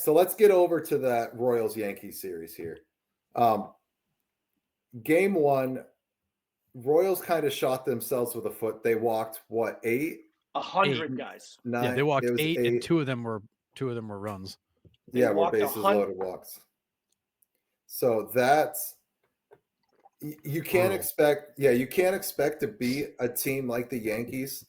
So let's get over to that Royals-Yankees series here. Game 1, Royals kind of shot themselves with a foot. They walked, what, 8? 100 guys. 9? Yeah, they walked It was 8, and two of them were runs. They Yeah, were walked bases loaded walks. So that's you can't expect. Yeah, you can't expect to beat a team like the Yankees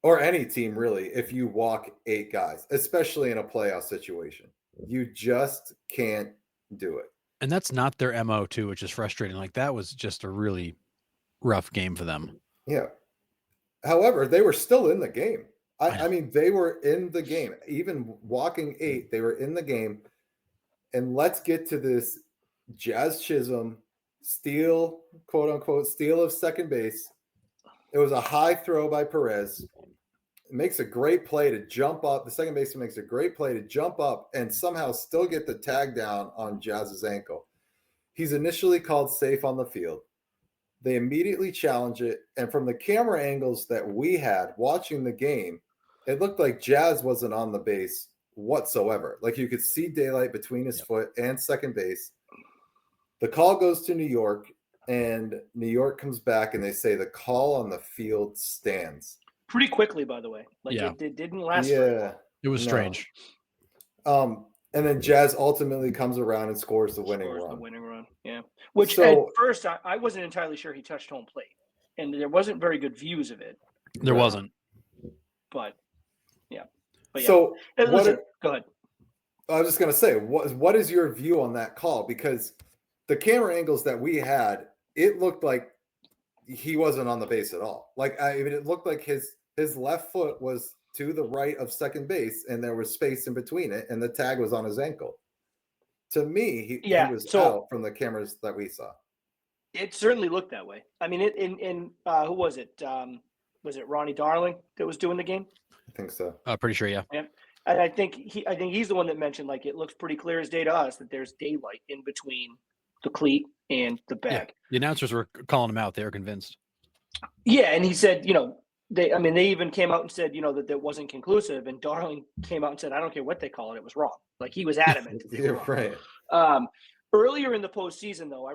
or any team really if you walk 8 guys, especially in a playoff situation. You just can't do it. And that's not their MO too, which is frustrating. Like that was just a really rough game for them. Yeah. However, they were still in the game. I mean, they were in the game. Even walking 8, they were in the game. And let's get to this Jazz Chisholm steal, quote unquote, steal of second base. It was a high throw by Perez. It makes a great play to jump up. The second baseman makes a great play to jump up and somehow still get the tag down on Jazz's ankle. He's initially called safe on the field. They immediately challenge it. And from the camera angles that we had watching the game, it looked like Jazz wasn't on the base whatsoever. Like you could see daylight between his foot and second base. The call goes to New York, and New York comes back, and they say the call on the field stands. Pretty quickly, by the way. Like it didn't last very long. It was strange. And then Jazz ultimately comes around and scores the winning run. The winning run, yeah. Which at first I wasn't entirely sure he touched home plate, and there wasn't very good views of it. There wasn't. But yeah. So listen, go ahead. I was just going to say, what is your view on that call? Because the camera angles that we had, it looked like he wasn't on the base at all. Like I mean, it looked like his left foot was to the right of second base, and there was space in between it, and the tag was on his ankle. To me, he was out from the cameras that we saw. It certainly looked that way. I mean, who was it? Was it Ronnie Darling that was doing the game? I think so. Pretty sure, yeah. And I think he's the one that mentioned, like, it looks pretty clear as day to us that there's daylight in between the cleat and the bag. Yeah. The announcers were calling him out. They were convinced. Yeah, and he said, they even came out and said, that it wasn't conclusive, and Darling came out and said, I don't care what they call it, it was wrong. Like, he was adamant. You're right. Earlier in the postseason, though, I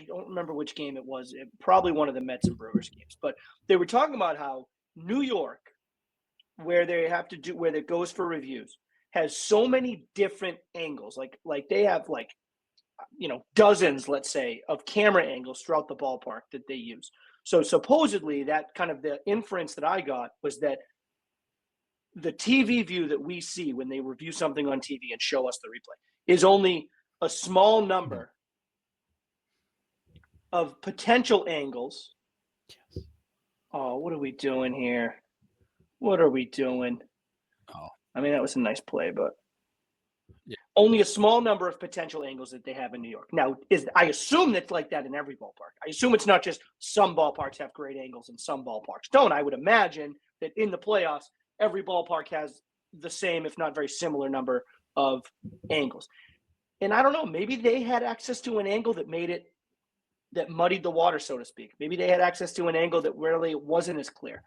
don't remember which game it was, probably one of the Mets and Brewers games, but they were talking about how New York, where it goes for reviews, has so many different angles. Like they have dozens, let's say, of camera angles throughout the ballpark that they use. So supposedly that kind of the inference that I got was that the TV view that we see when they review something on TV and show us the replay is only a small number of potential angles. Yes. Oh, what are we doing here? What are we doing? Oh, I mean, that was a nice play, but yeah. Only a small number of potential angles that they have in New York. Now, I assume that's like that in every ballpark. I assume it's not just some ballparks have great angles and some ballparks don't. I would imagine that in the playoffs, every ballpark has the same, if not very similar, number of angles. And I don't know, maybe they had access to an angle that muddied the water, so to speak. Maybe they had access to an angle that really wasn't as clear.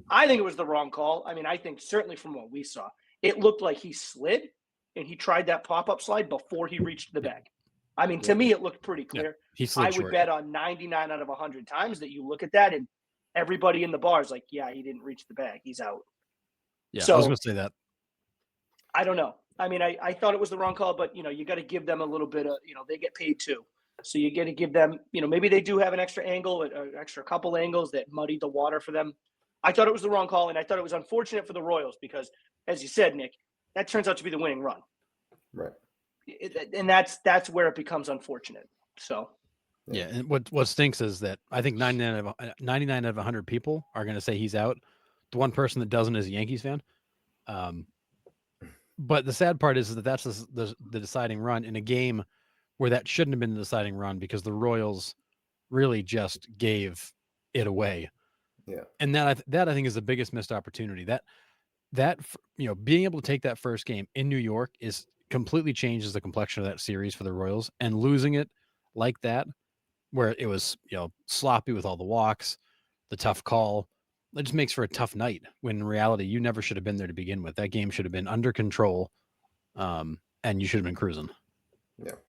I think it was the wrong call. I mean, I think certainly from what we saw, it looked like he slid and he tried that pop-up slide before he reached the bag. I mean, to me, it looked pretty clear. He slid I would bet on 99 out of 100 times that you look at that and everybody in the bar is like, yeah, he didn't reach the bag. He's out. Yeah, so, I was going to say that. I don't know. I mean, I thought it was the wrong call, but, you got to give them a little bit of, they get paid too. So you got to give them, maybe they do have an extra angle, an extra couple angles that muddy the water for them. I thought it was the wrong call, and I thought it was unfortunate for the Royals because, as you said, Nick, that turns out to be the winning run. Right. And that's where it becomes unfortunate. So. Yeah, and what stinks is that I think 99 out of 100 people are going to say he's out. The one person that doesn't is a Yankees fan. But the sad part is that that's the deciding run in a game where that shouldn't have been the deciding run because the Royals really just gave it away. Yeah. And that I think is the biggest missed opportunity. That being able to take that first game in New York completely changes the complexion of that series for the Royals, and losing it like that, where it was, sloppy with all the walks, the tough call, it just makes for a tough night when in reality you never should have been there to begin with. That game should have been under control and you should have been cruising. Yeah.